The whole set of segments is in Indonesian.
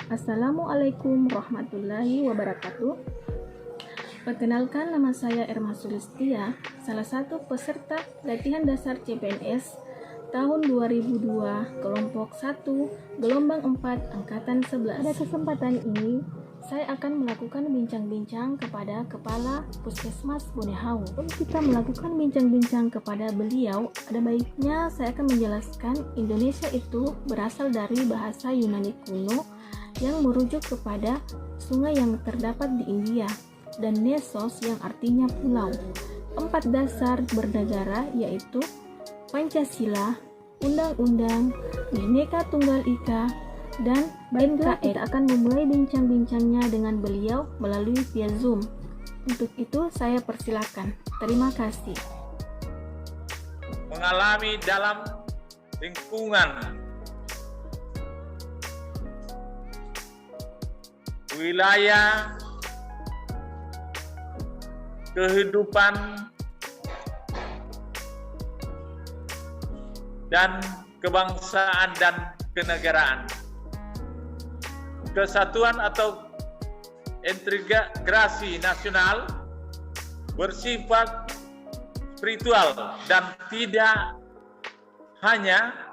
Assalamualaikum warahmatullahi wabarakatuh. Perkenalkan, nama saya Erma Sulistia, salah satu peserta latihan dasar CPNS tahun 2002, kelompok 1, gelombang 4, angkatan 11. Pada kesempatan ini, saya akan melakukan bincang-bincang kepada Kepala Puskesmas Bonehau. Sebelum kita melakukan bincang-bincang kepada beliau, ada baiknya saya akan menjelaskan Indonesia itu berasal dari bahasa Yunani kuno yang merujuk kepada sungai yang terdapat di India, dan Nesos yang artinya pulau. 4 dasar bernegara yaitu Pancasila, Undang-Undang, Bhinneka Tunggal Ika, dan NKRI. Kita akan memulai bincang-bincangnya dengan beliau melalui via Zoom. Untuk itu saya persilakan. Terima kasih. Mengalami dalam lingkungan wilayah kehidupan dan kebangsaan dan kenegaraan, kesatuan atau integrasi nasional bersifat spiritual dan tidak hanya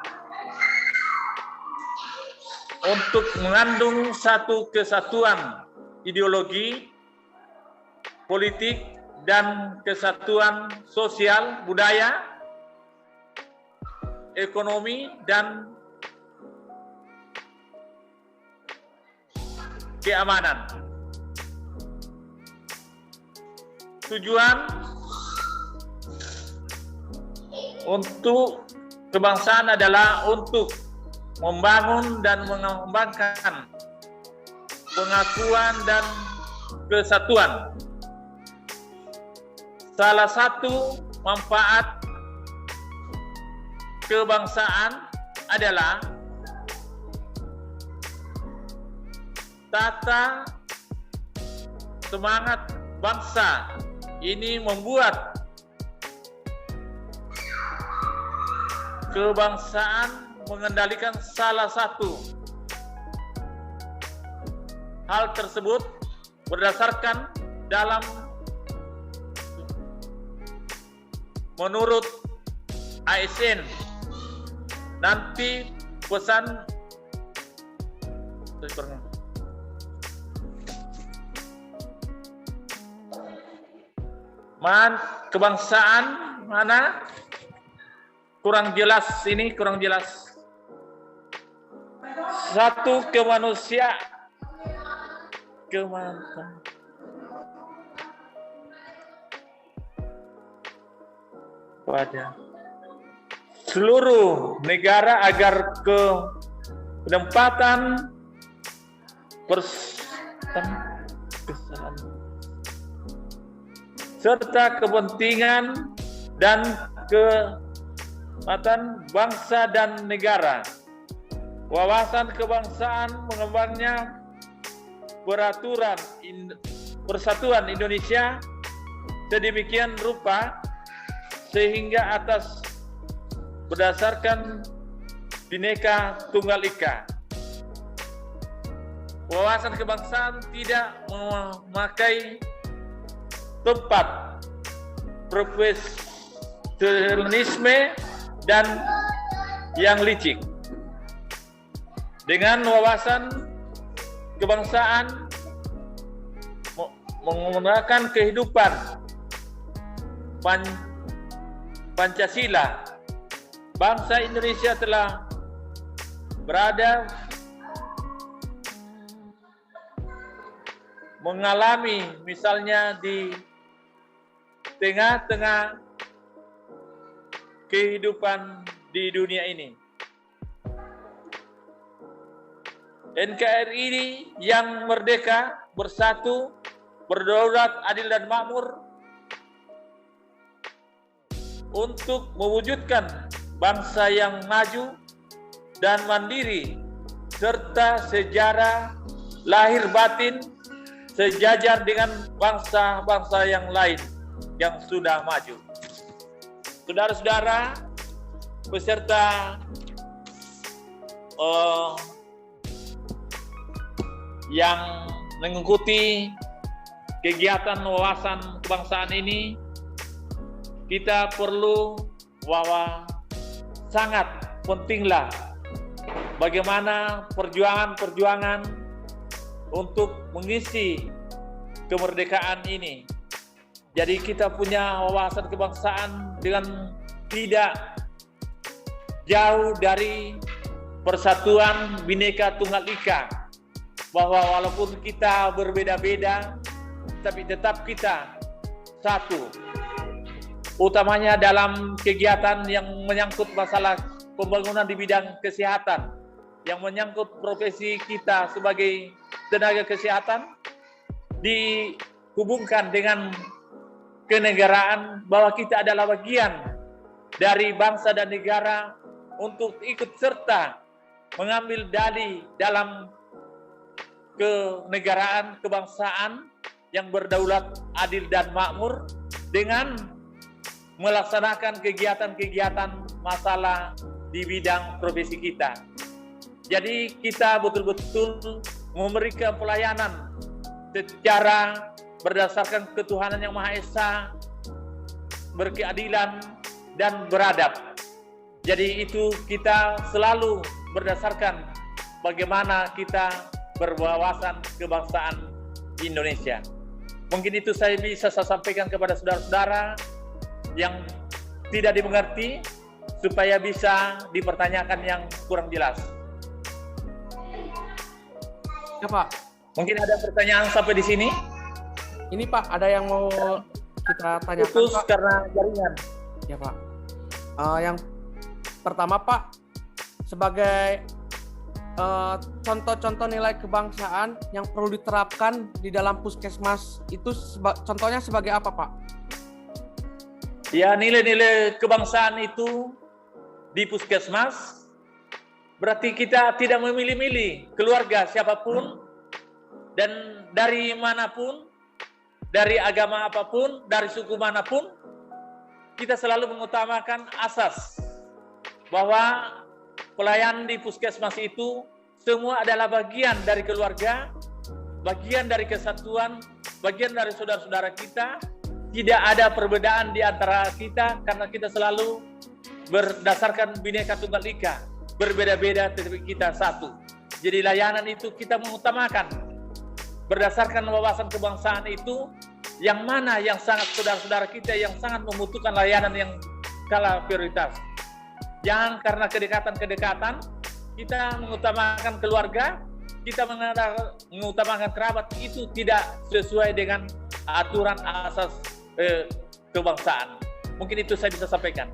untuk mengandung satu kesatuan ideologi, politik, dan kesatuan sosial, budaya, ekonomi, dan keamanan. Tujuan untuk kebangsaan adalah untuk membangun dan mengembangkan pengakuan dan kesatuan. Salah satu manfaat kebangsaan adalah tata semangat bangsa. Ini membuat kebangsaan mengendalikan salah satu hal tersebut berdasarkan dalam menurut ASN. Nanti pesan kebangsaan mana kurang jelas, ini kurang jelas. Satu kemanusiaan pada seluruh negara agar penempatan serta kepentingan dan keselamatan bangsa dan negara. Wawasan kebangsaan mengembangnya peraturan persatuan Indonesia sedemikian rupa sehingga atas berdasarkan Bhinneka Tunggal Ika. Wawasan kebangsaan tidak memakai tempat profesionalisme dan yang licik. Dengan wawasan kebangsaan menggunakan kehidupan Pancasila, bangsa Indonesia telah berada mengalami misalnya di tengah-tengah kehidupan di dunia ini. NKRI yang merdeka, bersatu, berdaulat, adil dan makmur untuk mewujudkan bangsa yang maju dan mandiri serta sejarah lahir batin sejajar dengan bangsa-bangsa yang lain yang sudah maju. Saudara-saudara peserta yang mengikuti kegiatan wawasan kebangsaan ini, kita perlu bahwa sangat pentinglah bagaimana perjuangan untuk mengisi kemerdekaan ini. Jadi kita punya wawasan kebangsaan dengan tidak jauh dari persatuan Bhinneka Tunggal Ika, bahwa walaupun kita berbeda-beda, tapi tetap kita satu. Utamanya dalam kegiatan yang menyangkut masalah pembangunan di bidang kesehatan, yang menyangkut profesi kita sebagai tenaga kesehatan, dihubungkan dengan kenegaraan bahwa kita adalah bagian dari bangsa dan negara untuk ikut serta mengambil dali dalam kenegaraan kebangsaan yang berdaulat, adil dan makmur, dengan melaksanakan kegiatan-kegiatan masalah di bidang profesi kita. Jadi kita betul-betul memberikan pelayanan secara berdasarkan ketuhanan yang Maha Esa, berkeadilan dan beradab. Jadi itu kita selalu berdasarkan bagaimana kita berwawasan kebangsaan Indonesia. Mungkin itu saya bisa sampaikan kepada saudara-saudara yang tidak dimengerti, supaya bisa dipertanyakan yang kurang jelas. Ya Pak. Mungkin ada pertanyaan sampai di sini? Ini Pak, ada yang mau kita tanyakan Putus Pak? karena jaringan. Ya Pak. Yang pertama Pak, sebagai contoh-contoh nilai kebangsaan yang perlu diterapkan di dalam puskesmas itu contohnya sebagai apa Pak? Ya, nilai-nilai kebangsaan itu di puskesmas berarti kita tidak memilih-milih keluarga siapapun dan dari manapun, dari agama apapun, dari suku manapun, kita selalu mengutamakan asas bahwa pelayan di puskesmas itu semua adalah bagian dari keluarga, bagian dari kesatuan, bagian dari saudara-saudara kita. Tidak ada perbedaan di antara kita karena kita selalu berdasarkan Bhinneka Tunggal Ika, berbeda-beda tetapi kita satu. Jadi layanan itu kita mengutamakan berdasarkan wawasan kebangsaan itu, yang mana yang sangat saudara-saudara kita yang sangat membutuhkan layanan yang skala prioritas. Jangan karena kedekatan-kedekatan kita mengutamakan keluarga, kita mengutamakan kerabat, itu tidak sesuai dengan aturan asas kebangsaan. Mungkin itu saya bisa sampaikan.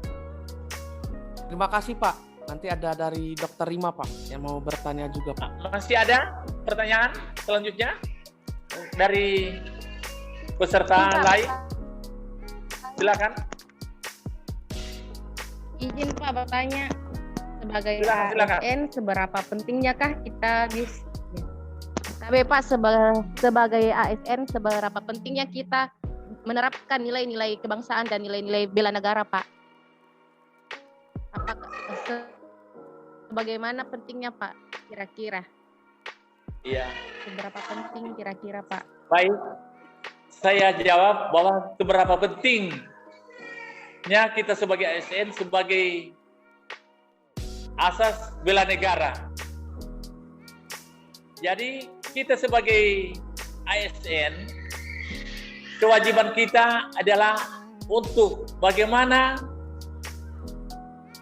Terima kasih Pak. Nanti ada dari Dr. Rima Pak yang mau bertanya juga Pak. Masih ada pertanyaan selanjutnya dari peserta lain? Silakan. Izin Pak bertanya, sebagai Silakan. ASN seberapa pentingnyakah kita tapi Pak sebagai ASN seberapa pentingnya kita menerapkan nilai-nilai kebangsaan dan nilai-nilai bela negara Pak? Apakah bagaimana pentingnya Pak kira-kira? Iya. Seberapa penting kira-kira Pak? Baik, saya jawab bahwa seberapa pentingnya kita sebagai ASN sebagai asas bela negara. Jadi kita sebagai ASN, kewajiban kita adalah untuk bagaimana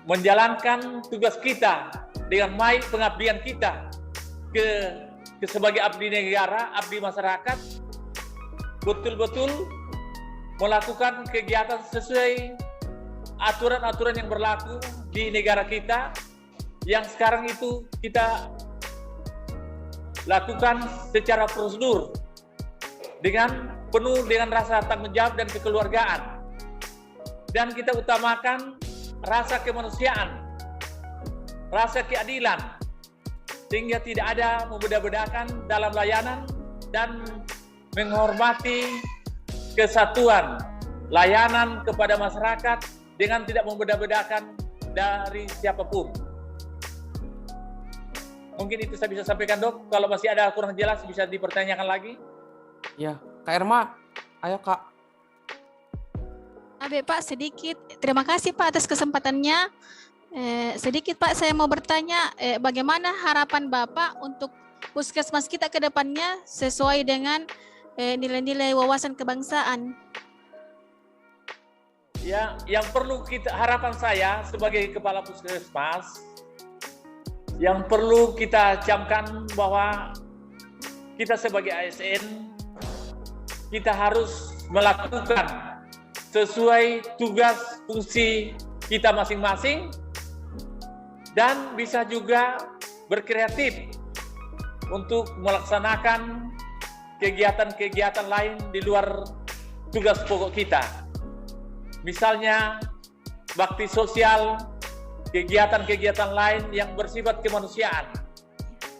menjalankan tugas kita dengan baik, pengabdian kita ke sebagai abdi negara, abdi masyarakat, betul-betul melakukan kegiatan sesuai aturan-aturan yang berlaku di negara kita, yang sekarang itu kita lakukan secara prosedur dengan penuh dengan rasa tanggung jawab dan kekeluargaan, dan kita utamakan rasa kemanusiaan, rasa keadilan, sehingga tidak ada membeda-bedakan dalam layanan dan menghormati kesatuan layanan kepada masyarakat dengan tidak membeda-bedakan dari siapapun. Mungkin itu saya bisa sampaikan, Dok. Kalau masih ada kurang jelas bisa dipertanyakan lagi. Ya, Kak Irma, ayo Kak. Pak, sedikit. Terima kasih Pak atas kesempatannya. Sedikit Pak, saya mau bertanya, bagaimana harapan Bapak untuk puskesmas kita ke depannya sesuai dengan nilai-nilai wawasan kebangsaan? Ya, yang perlu harapan saya sebagai kepala puskesmas, yang perlu kita camkan bahwa kita sebagai ASN, kita harus melakukan sesuai tugas fungsi kita masing-masing dan bisa juga berkreatif untuk melaksanakan kegiatan-kegiatan lain di luar tugas pokok kita. Misalnya bakti sosial, kegiatan-kegiatan lain yang bersifat kemanusiaan,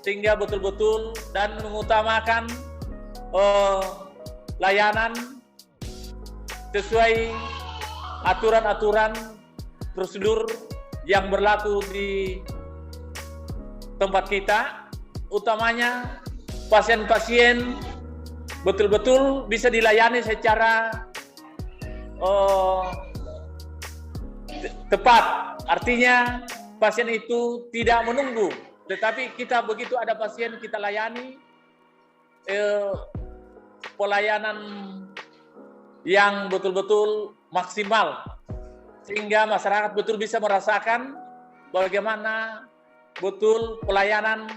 sehingga betul-betul dan mengutamakan layanan sesuai aturan-aturan prosedur yang berlaku di tempat kita, utamanya pasien-pasien betul-betul bisa dilayani secara tepat. Artinya pasien itu tidak menunggu, tetapi kita begitu ada pasien kita layani pelayanan yang betul-betul maksimal, sehingga masyarakat betul bisa merasakan bagaimana betul pelayanan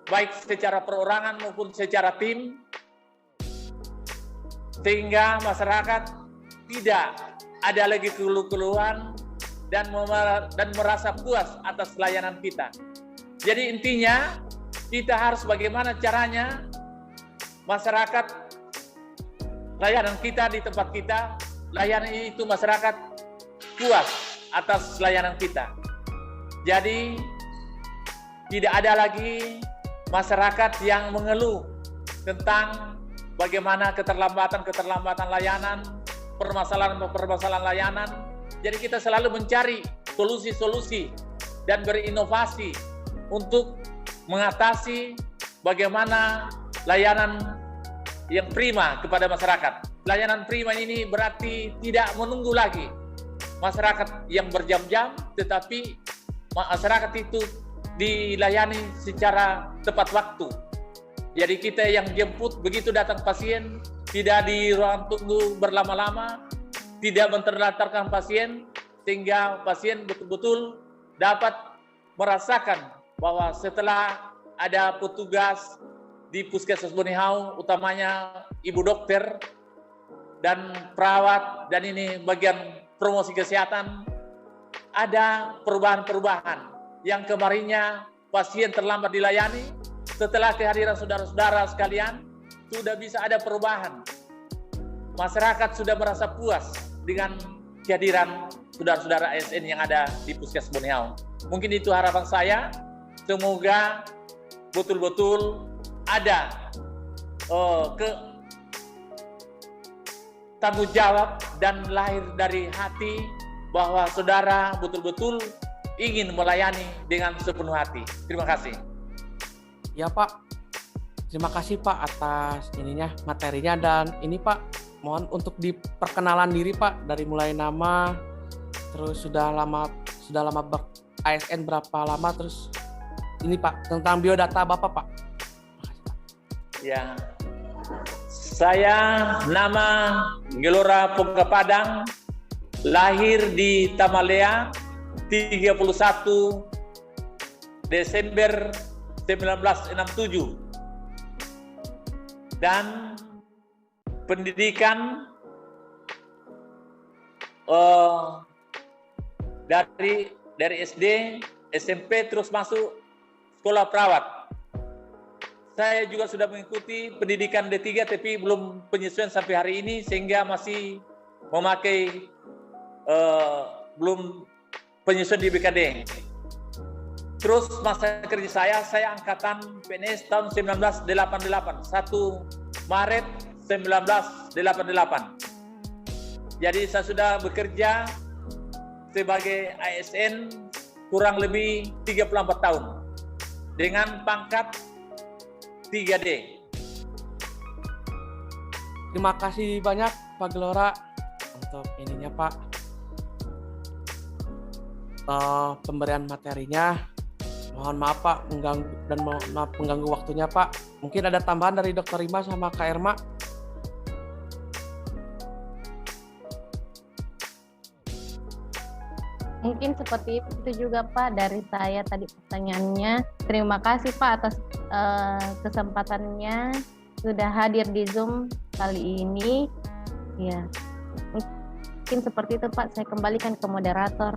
baik secara perorangan maupun secara tim, sehingga masyarakat tidak ada lagi keluh-keluhan dan merasa puas atas layanan kita. Jadi intinya kita harus bagaimana caranya masyarakat, layanan kita di tempat kita, layanan itu masyarakat puas atas layanan kita. Jadi tidak ada lagi masyarakat yang mengeluh tentang bagaimana keterlambatan layanan, permasalahan layanan. Jadi kita selalu mencari solusi-solusi dan berinovasi untuk mengatasi bagaimana layanan yang prima kepada masyarakat. Layanan prima ini berarti tidak menunggu lagi masyarakat yang berjam-jam, tetapi masyarakat itu dilayani secara tepat waktu. Jadi kita yang jemput begitu datang pasien, tidak di ruang tunggu berlama-lama, tidak menterlantarkan pasien, sehingga pasien betul-betul dapat merasakan bahwa setelah ada petugas di Puskesmas Bonihau, utamanya ibu dokter dan perawat, dan ini bagian promosi kesehatan, ada perubahan-perubahan yang kemarinnya pasien terlambat dilayani. Setelah kehadiran saudara-saudara sekalian, sudah bisa ada perubahan. Masyarakat sudah merasa puas dengan kehadiran saudara-saudara ASN yang ada di Puskesmas Bonihau. Mungkin itu harapan saya. Semoga betul-betul ada tanggung jawab dan lahir dari hati bahwa saudara betul-betul ingin melayani dengan sepenuh hati. Terima kasih. Ya Pak, terima kasih Pak atas materinya, dan ini Pak, mohon untuk diperkenalan diri Pak, dari mulai nama, terus sudah lama ASN berapa lama, terus ini Pak tentang biodata Bapak Pak. Ya, saya nama Gelora Pongka Padang, lahir di Tamalea 31 Desember 1967, dan pendidikan dari SD, SMP, terus masuk sekolah perawat. Saya juga sudah mengikuti pendidikan D3, tapi belum penyesuaian sampai hari ini, sehingga masih memakai belum penyesuaian di BKD. Terus masa kerja saya angkatan PNS tahun 1988, 1 Maret 1988. Jadi saya sudah bekerja sebagai ASN kurang lebih 34 tahun. dengan pangkat 3D. Terima kasih banyak Pak Gelora untuk ininya Pak. Pemberian materinya. Mohon maaf Pak mengganggu dan maaf mengganggu waktunya Pak. Mungkin ada tambahan dari Dr. Rima sama Kak Erma. Mungkin seperti itu juga Pak dari saya tadi pertanyaannya. Terima kasih Pak atas kesempatannya sudah hadir di Zoom kali ini. Ya, mungkin seperti itu Pak. Saya kembalikan ke moderator.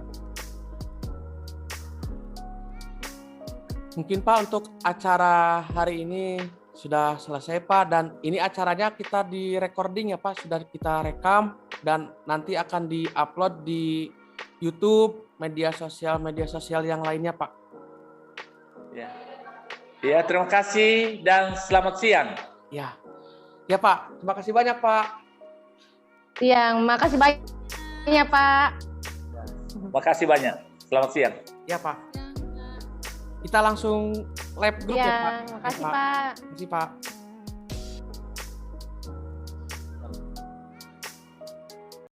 Mungkin Pak untuk acara hari ini sudah selesai Pak, dan ini acaranya kita di recording ya Pak, sudah kita rekam dan nanti akan di-upload di YouTube, media sosial yang lainnya Pak. Ya. Ya, terima kasih dan selamat siang. Ya. Ya Pak, terima kasih banyak Pak. Siang, makasih banyak Pak. Terima kasih banyak. Selamat siang. Ya Pak. Kita langsung live group ya Pak. Makasih Ya, Pak. Terima kasih Pak.